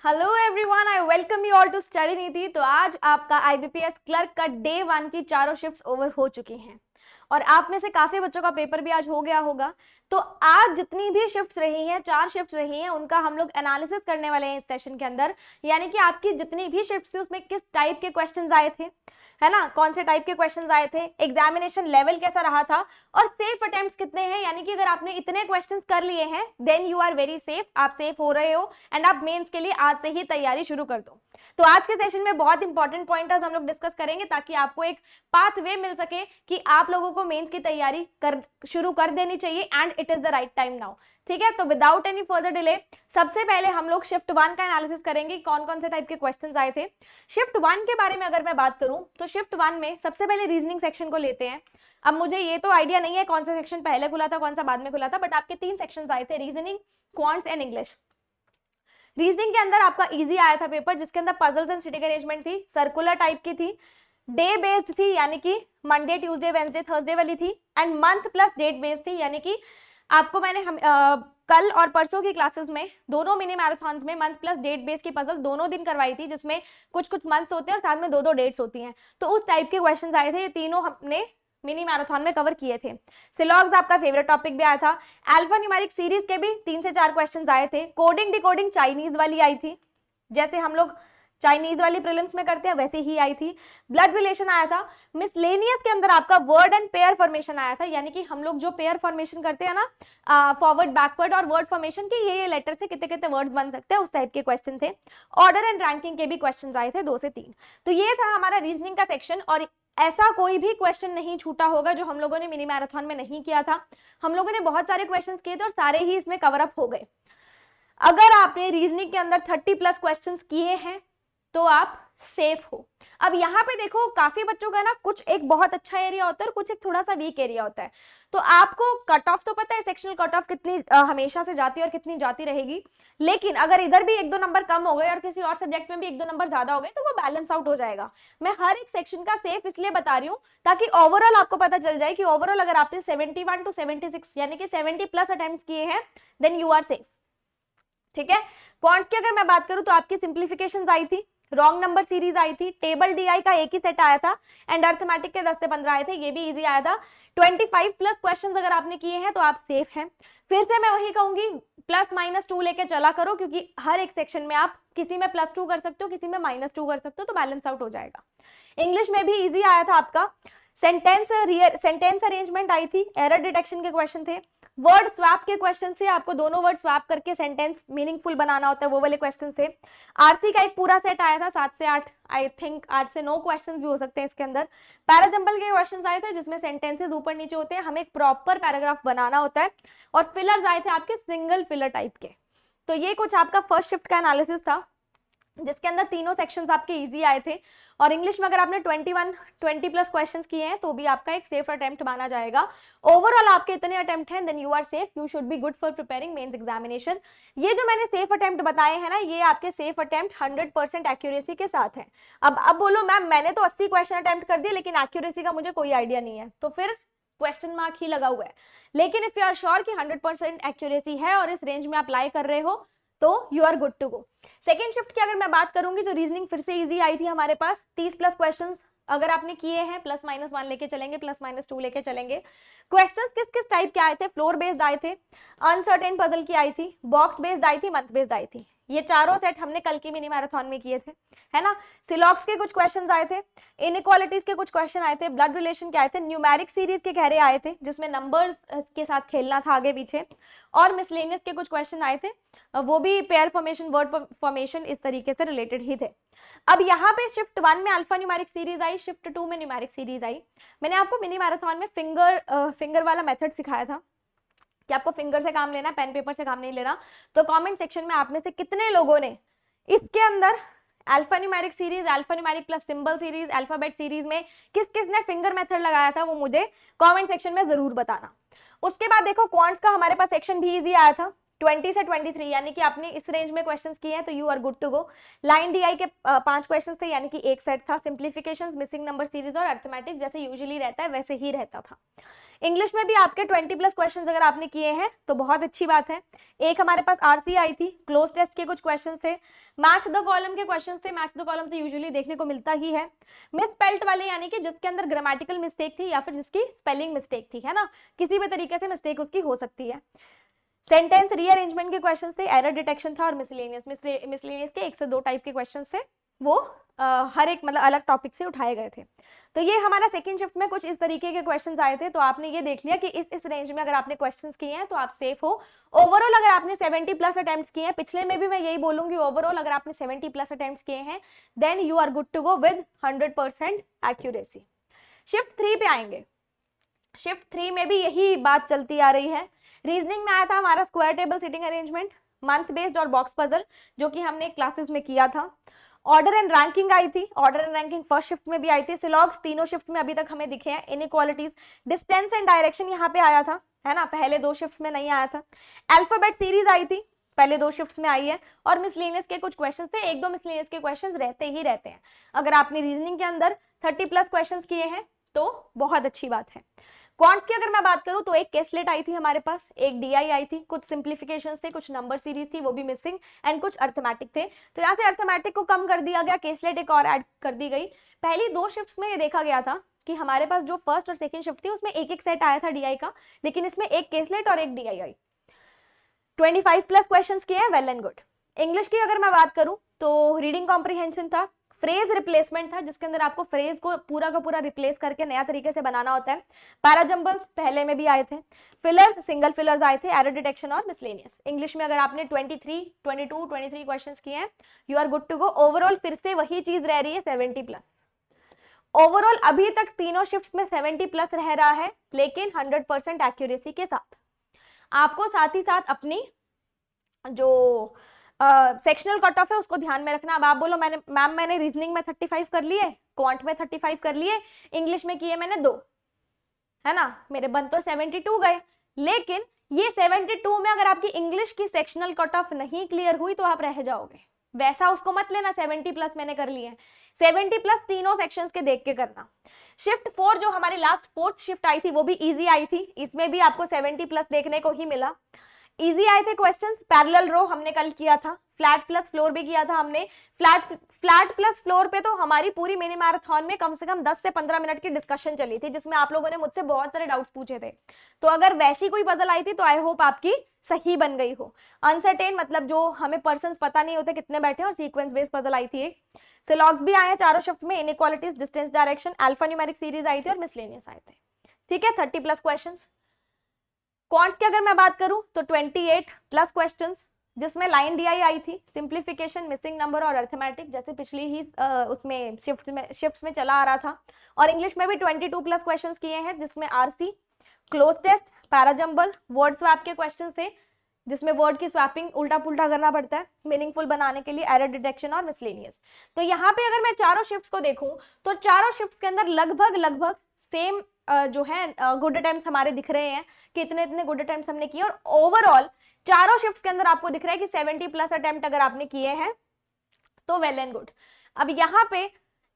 Hello everyone, I welcome you all to study Niti. तो आज आपका आईबीपीएस क्लर्क का डे 1 की चारों शिफ्ट्स ओवर हो चुकी हैं और आप में से काफी बच्चों का पेपर भी आज हो गया होगा। तो आज जितनी भी शिफ्ट्स रही हैं, 4 शिफ्ट्स रही हैं, उनका हम लोग एनालिसिस करने वाले हैं इस सेशन के अंदर। यानी कि आपकी जितनी भी शिफ्ट्स थी उसमें किस टाइप के क्वेश्चंस आए थे, है ना, कौन से टाइप के क्वेश्चंस आए थे, एग्जामिनेशन लेवल कैसा रहा था और सेफ अटेम्प्ट्स कितने हैं। यानी कि अगर आपने इतने क्वेश्चंस कर लिए हैं then you are very safe, आप सेफ हो रहे हो एंड आप मेंस के लिए आज से ही तैयारी शुरू कर दो। तो आज के सेशन में बहुत इंपॉर्टेंट पॉइंटर्स हम लोग डिस्कस करेंगे ताकि आपको एक पाथवे मिल सके कि आप लोगों को मेंस की तैयारी शुरू कर देनी चाहिए and it is the right time now. ठीक है, तो विदाउट एनी फर्दर डिले सबसे पहले हम लोग शिफ्ट 1 का एनालिसिस करेंगे, कौन कौन से टाइप के क्वेश्चंस आए थे। शिफ्ट 1 के बारे में अगर मैं बात करूं तो शिफ्ट 1 में सबसे पहले रीजनिंग सेक्शन को लेते हैं। अब मुझे ये तो आइडिया नहीं है कौन सा सेक्शन पहले खुला था कौन सा बाद में खुला था, बट आपके 3 सेक्शंस आए थे, reasoning, quants and English. Reasoning के अंदर आपका इजी आया था पेपर, जिसके अंदर पजल्स एंड सिटिंग अरेंजमेंट थी, सर्कुलर टाइप की थी, डे बेस्ड थी यानी कि मंडे ट्यूसडे वेंसडे थर्सडे वाली थी, and month plus date based थी। यानी कि आपको मैंने कल और परसों की क्लासेस में दोनों मिनी मैराथन्स में मंथ प्लस डेट बेस्ड की पजल दोनों दिन करवाई थी, जिसमें कुछ कुछ मंथ्स होते हैं और साथ में दो डेट्स होती हैं। तो उस टाइप के क्वेश्चंस आए थे, ये तीनों हमने मिनी मैराथन में कवर किए थे। सिलॉग्स आपका फेवरेट टॉपिक भी आया था। अल्फा न्यूमेरिक सीरीज के भी 3 से 4 क्वेश्चंस आए थे। कोडिंग डिकोडिंग चाइनीज वाली आई थी, जैसे हम लोग चाइनीज वाली प्रीलिम्स में करते हैं वैसे ही आई थी। ब्लड रिलेशन आया था। मिसलेनियस के अंदर आपका वर्ड एंड पेयर फॉर्मेशन आया था, यानी कि हम लोग जो पेयर फॉर्मेशन करते हैं ना, फॉरवर्ड बैकवर्ड और वर्ड फॉर्मेशन के, ये लेटर से कितने कितने वर्ड्स बन सकते हैं, उस टाइप के क्वेश्चन थे। ऑर्डर एंड रैंकिंग के भी क्वेश्चन आए थे 2 से 3। तो ये था हमारा रीजनिंग का सेक्शन और ऐसा कोई भी क्वेश्चन नहीं छूटा होगा जो हम लोगों ने मिनी मैराथन में नहीं किया था। हम लोगों ने बहुत सारे क्वेश्चंस किए थे और सारे ही इसमें कवर अप हो गए। अगर आपने रीजनिंग के अंदर 30+ क्वेश्चंस किए हैं तो आप सेफ हो। अब यहाँ पे देखो काफी बच्चों का ना कुछ एक बहुत अच्छा एरिया होता है और कुछ एक थोड़ा सा वीक एरिया होता है। तो आपको कट ऑफ तो पता है सेक्शनल कट ऑफ कितनी हमेशा से जाती है और कितनी जाती रहेगी, लेकिन अगर इधर भी 1-2 नंबर कम हो गए और किसी और सब्जेक्ट में भी 1-2 नंबर ज्यादा हो गए तो वो बैलेंस आउट हो जाएगा। मैं हर एक सेक्शन का सेफ इसलिए बता रही हूँ ताकि ओवरऑल आपको पता चल जाए कि ओवरऑल अगर आपने 71 to 76 यानी कि 70+ अटेम्प्ट किए हैं देन यू आर सेफ। ठीक है, क्वांट्स की अगर मैं बात करूं तो आपकी सिंप्लीफिकेशंस आई थी, रॉन्ग नंबर सीरीज आई थी, टेबल डीआई का एक ही सेट आया था एंड अर्थमेटिक के 10 से 15 आए थे, ये भी इजी आया था। 25+ क्वेश्चंस अगर आपने किए हैं तो आप सेफ हैं। फिर से मैं वही कहूंगी, +-2 लेके चला करो, क्योंकि हर एक सेक्शन में आप किसी में +2 कर सकते हो, किसी में -2 कर सकते हो, तो बैलेंस आउट हो जाएगा। इंग्लिश में भी इजी आया था आपका, सेंटेंस अरेंजमेंट आई थी, एरर डिटेक्शन के क्वेश्चन थे, वर्ड स्वैप के क्वेश्चन से आपको दोनों वर्ड स्वैप करके सेंटेंस मीनिंगफुल बनाना होता है, वो वाले क्वेश्चन थे। आरसी का एक पूरा सेट आया था 7 से 8, आई थिंक 8 से 9 क्वेश्चंस भी हो सकते हैं इसके अंदर। पैराजंबल के क्वेश्चंस आए थे जिसमें सेंटेंसेस ऊपर नीचे होते हैं, हमें एक प्रॉपर पैराग्राफ बनाना होता है। और फिलर्स आए थे आपके सिंगल फिलर टाइप के। तो ये कुछ आपका फर्स्ट शिफ्ट का एनालिसिस था जिसके अंदर तीनों सेक्शंस आपके इजी आए थे। और इंग्लिश में अगर आपने 20+ क्वेश्चंस किए हैं तो भी आपका एक सेफ अटेम्प्ट माना जाएगा। ओवरऑल आपके इतने अटेम्प्ट हैं then you are safe, you should be good for preparing mains examination. ये जो मैंने सेफ अटेम्प्ट बताए हैं ना, ये आपके सेफ अटेम्प्ट 100% एक्यूरेसी के साथ है। अब बोलो मैम मैंने तो 80 क्वेश्चन अटेम्प्ट कर दिए लेकिन एक्यूरेसी का मुझे कोई आइडिया नहीं है, तो फिर क्वेश्चन मार्क ही लगा हुआ है। लेकिन इफ यू आर श्योर कि 100% एक्यूरेसी है और इस रेंज में अप्लाई कर रहे हो तो you are good to go. Second shift की अगर मैं बात करूंगी तो रीजनिंग फिर से इजी आई थी हमारे पास, 30+ क्वेश्चंस अगर आपने किए हैं, +-1 लेके चलेंगे, +-2 लेके चलेंगे। क्वेश्चंस किस किस टाइप के आए थे, फ्लोर बेस्ड आए थे, अनसर्टेन पजल की आई थी, बॉक्स बेस्ड आई थी, मंथ बेस्ड आई थी। ये चारों सेट हमने कल की मिनी मैराथन में किए थे, है ना। सिलॉक्स के कुछ क्वेश्चंस आए थे, इनइक्वालिटीज के कुछ क्वेश्चन आए थे, ब्लड रिलेशन के आए थे, न्यूमेरिक सीरीज के गहरे आए थे जिसमें नंबर्स के साथ खेलना था आगे पीछे, और मिसलेनियस के कुछ क्वेश्चन आए थे, वो भी पेयर फॉर्मेशन वर्ड फॉर्मेशन इस तरीके से रिलेटेड ही थे। अब यहाँ पे शिफ्ट 1 में अल्फा न्यूमेरिक सीरीज आई, शिफ्ट 2 में न्यूमेरिक सीरीज आई। मैंने आपको मिनी मैराथन में फिंगर वाला मेथड सिखाया था कि आपको फिंगर से काम लेना, पेन पेपर से काम नहीं लेना। तो कमेंट सेक्शन में आप में से कितने लोगों ने इसके अंदर alpha numeric series, alpha numeric plus symbol series, alphabet series में किस किसने फिंगर मेथड लगाया था वो मुझे कमेंट सेक्शन में जरूर बताना। उसके बाद देखो क्वांट्स का हमारे पास सेक्शन भी इजी आया था, 20 से 23, यानी कि आपने इस रेंज में क्वेश्चंस किए हैं तो you are good to go. Line DI के 5 क्वेश्चंस थे यानी कि एक सेट था, सिंप्लीफिकेशंस, मिसिंग नंबर सीरीज और अर्थमेटिक जैसे यूजुअली रहता है वैसे ही रहता था। इंग्लिश में भी आपके 20+ क्वेश्चंस अगर आपने किए हैं तो बहुत अच्छी बात है। एक हमारे पास आरसी आई थी, क्लोज टेस्ट के कुछ क्वेश्चंस थे, मैच द कॉलम के क्वेश्चंस थे। मैच द कॉलम तो यूजुअली देखने को मिलता ही है। मिसस्पेल्ट वाले यानी कि जिसके अंदर ग्रामेटिकल मिस्टेक थी या फिर जिसकी स्पेलिंग मिस्टेक थी, है ना, किसी भी तरीके से मिस्टेक उसकी हो सकती है। सेंटेंस रीअरेंजमेंट के क्वेश्चन थे, एरर डिटेक्शन था और मिसलेनियस के 1 से 2 टाइप के क्वेश्चन थे, वो हर एक मतलब अलग टॉपिक से उठाए गए थे। तो ये हमारा सेकंड शिफ्ट में कुछ इस तरीके के क्वेश्चंस आए थे। तो आपने ये देख लिया कि इस रेंज में अगर आपने क्वेश्चंस किए हैं तो आप सेफ हो। ओवरऑल अगर आपने 70+ अटेम्प्ट्स किए हैं, पिछले में भी मैं यही बोलूंगी, ओवरऑल अगर आपने 70+ अटेम्प्ट्स किए हैं then you are good to go with 100% accuracy. Shift 3 पे आएंगे। शिफ्ट 3 में भी यही बात चलती आ रही है। रीजनिंग में आया था हमारा square table sitting arrangement, month based और बॉक्स पजल, जो कि हमने क्लासेस में किया था। ऑर्डर एंड रैंकिंग आई थी, order and ranking first shift में भी आई थी। सिलॉग्स तीनों शिफ्ट में अभी तक हमें दिखे हैं। इनइक्वालिटीज, डिस्टेंस एंड डायरेक्शन यहाँ पे आया था, है ना, पहले 2 शिफ्ट्स में नहीं आया था। अल्फाबेट सीरीज आई थी, पहले 2 शिफ्ट्स में आई है। और मिसलेनियस के कुछ क्वेश्चंस थे, 1-2 मिसलेनियस के क्वेश्चंस रहते ही रहते हैं। अगर आपने रीजनिंग के अंदर 30+ क्वेश्चंस किए हैं तो बहुत अच्छी बात है। क्वांट्स की अगर मैं बात करूं तो एक केसलेट आई थी हमारे पास, एक डीआई आई थी, कुछ सिंप्लीफिकेशंस थे, कुछ नंबर सीरीज थी वो भी मिसिंग, एंड कुछ अर्थमेटिक थे। तो यहाँ से अर्थमेटिक को कम कर दिया गया, केसलेट एक और ऐड कर दी गई। पहली 2 शिफ्ट्स में ये देखा गया था कि हमारे पास जो फर्स्ट और सेकंड शिफ्ट थी उसमें एक सेट आया था डीआई का, लेकिन इसमें एक केसलेट और एक डीआई आई। 25+ क्वेश्चंस किए हैं, वेल एंड गुड। इंग्लिश की अगर मैं बात करूं तो रीडिंग कॉम्प्रिहेंशन था, फ्रेज रिप्लेसमेंट था जिसके अंदर आपको फ्रेज को पूरा का पूरा रिप्लेस करके नया तरीके से बनाना होता है। पैराजम्बल्स पहले में भी आए थे, फिलर्स, सिंगल फिलर्स आए थे, एरर डिटेक्शन और मिसलेनियस। इंग्लिश में अगर आपने 23 क्वेश्चंस किए हैं you are good to go. Overall फिर से वही चीज रह रही है 70+। ओवरऑल अभी तक तीनों शिफ्ट्स में 70+ रह रहा है, लेकिन 100% एक्यूरेसी के साथ। आपको साथ ही साथ अपनी जो सेक्शनल कट ऑफ है उसको ध्यान में रखना। अब आप बोलो मैंने रीजनिंग में 35 कर लिए, क्वांट में 35 कर लिए, इंग्लिश में किए मैंने 2, है ना, मेरे बन तो 72 गए। लेकिन ये 72 में अगर आपकी इंग्लिश की सेक्शनल कट ऑफ नहीं क्लियर हुई तो आप रह जाओगे। वैसा उसको मत लेना 70+ मैंने कर लिए हैं, 70+ तीनों सेक्शंस के देख के करना। शिफ्ट 4 जो हमारी लास्ट 4th शिफ्ट आई थी वो भी इजी आई थी, इसमें भी आपको 70+ देखने को ही मिला। इजी आए थे क्वेश्चंस। पैरेलल रो हमने कल किया था, फ्लैट प्लस फ्लोर भी किया था हमने। फ्लैट प्लस फ्लोर पे तो हमारी पूरी मिनी मैराथन में कम से कम 10 से 15 मिनट की डिस्कशन चली थी, जिसमें आप लोगों ने मुझसे बहुत सारे डाउट्स पूछे थे। तो अगर वैसी कोई पजल आई थी तो आई होप आपकी सही बन गई हो। अनसर्टेन मतलब जो हमें पर्सन्स पता नहीं होते कितने बैठे, और सीक्वेंस बेस्ड पजल आई थी एक। सिलॉग्स भी आए हैं चारों शिफ्ट में, inequalities, distance direction, alpha numeric series आई थी और मिसलेनियस आए थे। ठीक है, 30+ क्वेश्चंस। क्वांट्स की अगर मैं बात करूं तो 28+ क्वेश्चंस, जिसमें लाइन डीआई आई थी, सिंप्लीफिकेशन, मिसिंग नंबर और अर्थमेटिक, जैसे पिछली ही उसमें शिफ्ट्स में चला आ रहा था। और इंग्लिश में भी 22+ क्वेश्चंस किए हैं, जिसमें RC, cloze test, parajumble, word swap के क्वेश्चन थे, जिसमें वर्ड की स्वैपिंग उल्टा पुल्टा करना पड़ता है मीनिंगफुल बनाने के लिए, एरर डिटेक्शन और मिसलेनियस। तो यहाँ पे अगर मैं चारों शिफ्ट्स को देखूं तो चारों शिफ्ट्स के अंदर लगभग सेम जो है गुड अटेम्प्ट्स हमारे दिख रहे हैं कि इतने गुड अटेम्प्ट्स हमने किए। और ओवरऑल चारों शिफ्ट्स के अंदर आपको दिख रहा है कि 70+ अटेम्प्ट अगर आपने किए हैं तो वेल एंड गुड। अब यहाँ पे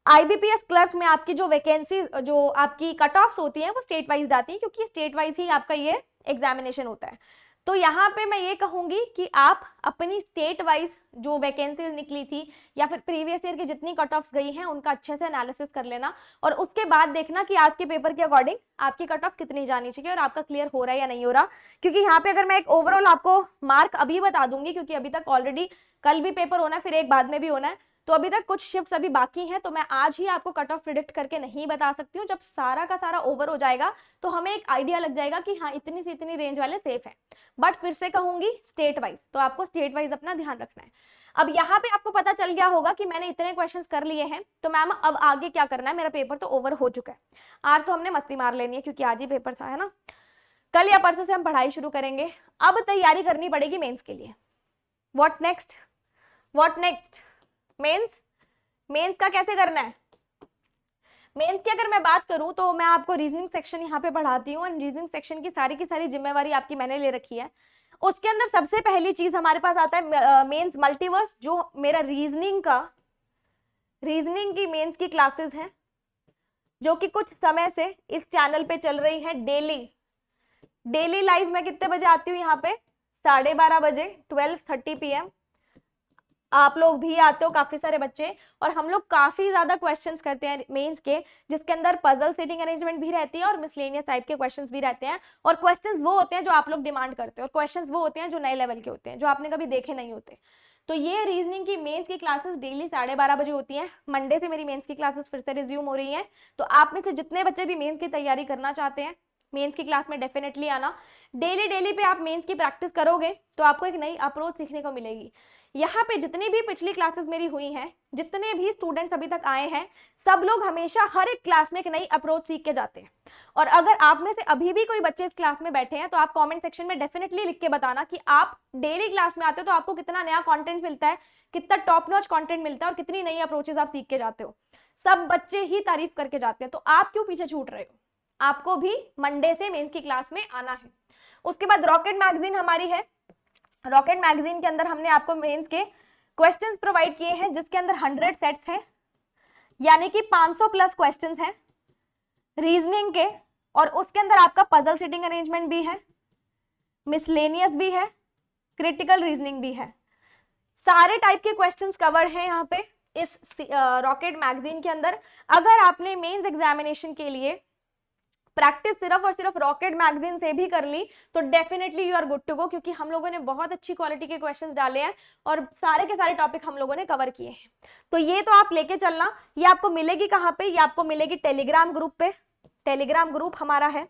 आईबीपीएस क्लर्क में आपकी जो वैकेंसी, जो आपकी कट ऑफ्स होती हैं वो स्टेट वाइज जाती है, क्योंकि स्टेट वाइज ही आपका ये एग्जामिनेशन होता है। तो यहाँ पे मैं ये कहूंगी कि आप अपनी स्टेट वाइज जो वैकेंसीज निकली थी या फिर प्रीवियस ईयर की जितनी कट ऑफ्स गई हैं उनका अच्छे से एनालिसिस कर लेना, और उसके बाद देखना कि आज के पेपर के अकॉर्डिंग आपकी कट ऑफ कितनी जानी चाहिए और आपका क्लियर हो रहा है या नहीं हो रहा। क्योंकि यहाँ पे अगर मैं एक ओवरऑल आपको मार्क अभी बता दूंगी, क्योंकि अभी तक ऑलरेडी कल भी पेपर होना है, फिर एक बाद में भी होना है, तो अभी तक कुछ शिफ्ट्स अभी बाकी हैं, तो मैं आज ही आपको कट ऑफ प्रिडिक्ट करके नहीं बता सकती हूँ। जब सारा का सारा ओवर हो जाएगा तो हमें एक आइडिया लग जाएगा कि हाँ इतनी से इतनी रेंज वाले सेफ हैं। बट फिर से कहूंगी स्टेट वाइज, तो आपको स्टेट वाइज अपना ध्यान रखना है। अब यहाँ पे आपको पता चल गया होगा कि मैंने इतने क्वेश्चंस कर लिए हैं, तो मैम अब आगे क्या करना है, मेरा पेपर तो ओवर हो चुका है, आज तो हमने मस्ती मार लेनी है क्योंकि आज ही पेपर था, है ना। कल या परसों से हम पढ़ाई शुरू करेंगे। अब तैयारी करनी पड़ेगी मेंस के लिए। What next? मेंस का कैसे करना है? मेंस की अगर मैं बात करूं तो मैं आपको रीजनिंग सेक्शन यहाँ पे पढ़ाती हूँ, और रीजनिंग सेक्शन की सारी जिम्मेवारी आपकी मैंने ले रखी है। उसके अंदर सबसे पहली चीज हमारे पास आता है मेंस मल्टीवर्स, जो मेरा रीजनिंग की मेंस की क्लासेस हैं। जो कि कुछ समय से इस चैनल पे चल रही है डेली लाइव। मैं कितने बजे आती हूँ यहाँ पे? 12:30 बजे, 12:30 PM। आप लोग भी आते हो, काफी सारे बच्चे, और हम लोग काफी ज्यादा क्वेश्चंस करते हैं मेंस के, जिसके अंदर पजल सेटिंग अरेंजमेंट भी रहती है और मिसलेनियस टाइप के क्वेश्चंस भी रहते हैं। और क्वेश्चंस वो होते हैं जो आप लोग डिमांड करते हो, और क्वेश्चंस वो होते हैं जो नए लेवल के होते हैं, जो आपने कभी देखे नहीं होते। तो ये रीजनिंग की मेंस की क्लासेस डेली 12:30 बजे होती हैं। मंडे से मेरी मेंस की क्लासेस फिर से रिज्यूम हो रही हैं। तो आप में से जितने बच्चे भी मेंस की तैयारी करना चाहते हैं, मेंस की क्लास में डेफिनेटली आना। डेली पे आप मेंस की प्रैक्टिस करोगे तो आपको एक नई अप्रोच सीखने को मिलेगी। यहाँ पे जितनी भी पिछली क्लासेस मेरी हुई हैं, जितने भी स्टूडेंट्स अभी तक आए हैं, सब लोग हमेशा हर एक क्लास में एक नई अप्रोच सीख के जाते हैं। और अगर आप में से अभी भी कोई बच्चे इस क्लास में बैठे हैं तो आप कमेंट सेक्शन में डेफिनेटली लिख के बताना कि आप डेली क्लास में आते हो तो आपको कितना नया कंटेंट मिलता है, कितना टॉप नॉच कंटेंट मिलता है और कितनी नई अप्रोचेस आप सीख के जाते हो। सब बच्चे ही तारीफ करके जाते हैं, तो आप क्यों पीछे छूट रहे हो? आपको भी मंडे से मेंस की क्लास में आना है। उसके बाद रॉकेट मैगजीन हमारी है। रॉकेट मैगजीन के अंदर हमने आपको मेंस के क्वेश्चंस प्रोवाइड किए हैं, जिसके अंदर 100 सेट्स हैं, यानी कि 500 प्लस क्वेश्चंस हैं रीजनिंग के। और उसके अंदर आपका पजल सेटिंग अरेंजमेंट भी है, मिसलेनियस भी है, क्रिटिकल रीजनिंग भी है। सारे टाइप के क्वेश्चंस कवर हैं यहाँ पे इस रॉकेट मैगजीन के अंदर। अगर आपने मेंस एग्जामिनेशन के लिए प्रैक्टिस सिर्फ और सिर्फ रॉकेट मैगजीन से भी कर ली तो definitely you are good to go, क्योंकि हम लोगों ने बहुत अच्छी क्वालिटी के क्वेश्चंस डाले हैं और सारे के सारे टॉपिक हम लोगों ने कवर किए हैं। तो ये तो आप लेके चलना। ये आपको मिलेगी कहाँ पे? ये आपको मिलेगी टेलीग्राम ग्रुप पे। टेलीग्राम ग्रुप हमारा है,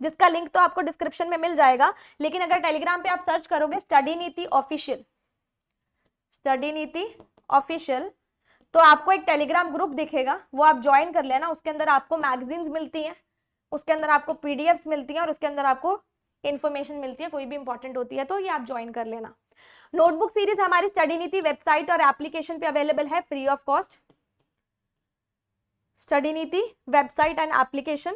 जिसका लिंक तो आपको डिस्क्रिप्शन में मिल जाएगा, लेकिन अगर टेलीग्राम पे आप सर्च करोगे स्टडी नीति ऑफिशियल, तो आपको एक टेलीग्राम ग्रुप दिखेगा, वो आप ज्वाइन कर लेना। उसके अंदर आपको मैगजीन्स मिलती हैं, उसके अंदर आपको पीडीएफ्स मिलती हैं और उसके अंदर आपको इन्फॉर्मेशन मिलती है, कोई भी इंपॉर्टेंट होती है तो ये आप ज्वाइन कर लेना। नोटबुक सीरीज हमारी स्टडी नीति वेबसाइट और एप्लीकेशन पे अवेलेबल है फ्री ऑफ कॉस्ट। स्टडी नीति website and application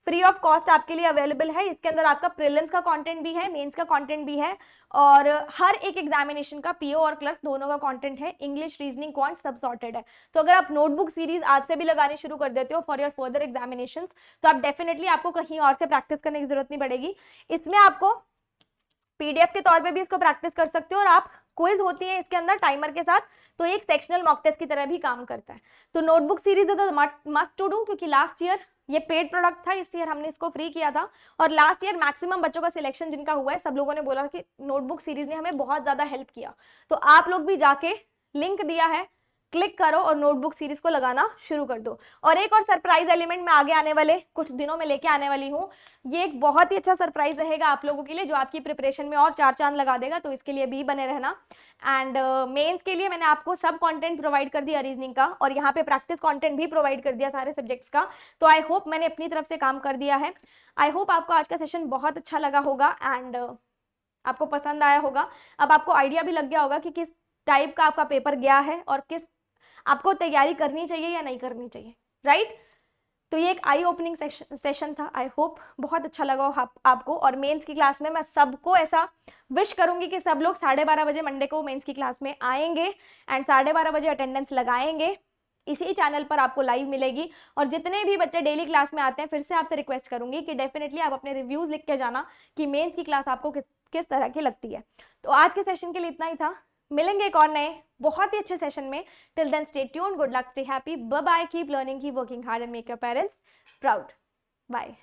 free of cost आपके लिए अवेलेबल है। इसके अंदर आपका प्रीलिम्स का कंटेंट भी है, मेंस का कंटेंट भी है, और हर एक एग्जामिनेशन का पीओ और क्लर्क दोनों का कंटेंट है। इंग्लिश, रीजनिंग, क्वांट सब सॉर्टेड है। तो अगर आप नोटबुक सीरीज आज से भी लगानी शुरू कर देते हो फॉर योर फर्दर एग्जामिनेशन, तो आप डेफिनेटली आपको कहीं और से प्रैक्टिस करने की जरूरत नहीं पड़ेगी। इसमें आपको पीडीएफ के तौर पे भी इसको प्रैक्टिस कर सकते हो, और आप क्विज होती है इसके अंदर टाइमर के साथ, तो एक सेक्शनल मॉक टेस्ट की तरह भी काम करता है। तो notebook series is must to do, क्योंकि लास्ट ईयर ये पेड प्रोडक्ट था, इस ईयर हमने इसको फ्री किया था, और लास्ट ईयर मैक्सिमम बच्चों का सिलेक्शन जिनका हुआ है, सब लोगों ने बोला कि नोटबुक सीरीज ने हमें बहुत ज्यादा हेल्प किया। तो आप लोग भी जाके लिंक दिया है, क्लिक करो और नोटबुक सीरीज को लगाना शुरू कर दो। और एक और सरप्राइज एलिमेंट मैं आगे आने वाले कुछ दिनों में लेके आने वाली हूँ। ये एक बहुत ही अच्छा सरप्राइज रहेगा आप लोगों के लिए, जो आपकी प्रिपरेशन में और 4 चांद लगा देगा, तो इसके लिए भी बने रहना। एंड मेंस के लिए मैंने आपको सब कंटेंट प्रोवाइड कर दिया रीजनिंग का, और यहाँ पे प्रैक्टिस कंटेंट भी प्रोवाइड कर दिया सारे सब्जेक्ट्स का। तो आई होप मैंने अपनी तरफ से काम कर दिया है। आई होप आपको आज का सेशन बहुत अच्छा लगा होगा एंड आपको पसंद आया होगा। अब आपको आइडिया भी लग गया होगा कि किस टाइप का आपका पेपर गया है और किस आपको तैयारी करनी चाहिए या नहीं करनी चाहिए, राइट? तो ये एक आई ओपनिंग सेशन था। आई होप बहुत अच्छा लगा आपको। और मेंस की क्लास में मैं सबको ऐसा विश करूंगी कि सब लोग 12:30 बजे मंडे को मेंस की क्लास में आएंगे एंड 12:30 बजे अटेंडेंस लगाएंगे। इसी चैनल पर आपको लाइव मिलेगी। और जितने भी बच्चे डेली क्लास में आते हैं, फिर से आपसे रिक्वेस्ट करूंगी कि डेफिनेटली आप अपने रिव्यूज लिख के जाना कि मेंस की क्लास आपको किस तरह की लगती है। तो आज के सेशन के लिए इतना ही था। मिलेंगे एक और नए बहुत ही अच्छे सेशन में। Till then stay tuned, good luck, stay happy, bye bye, keep learning, keep working hard and make your parents proud. Bye.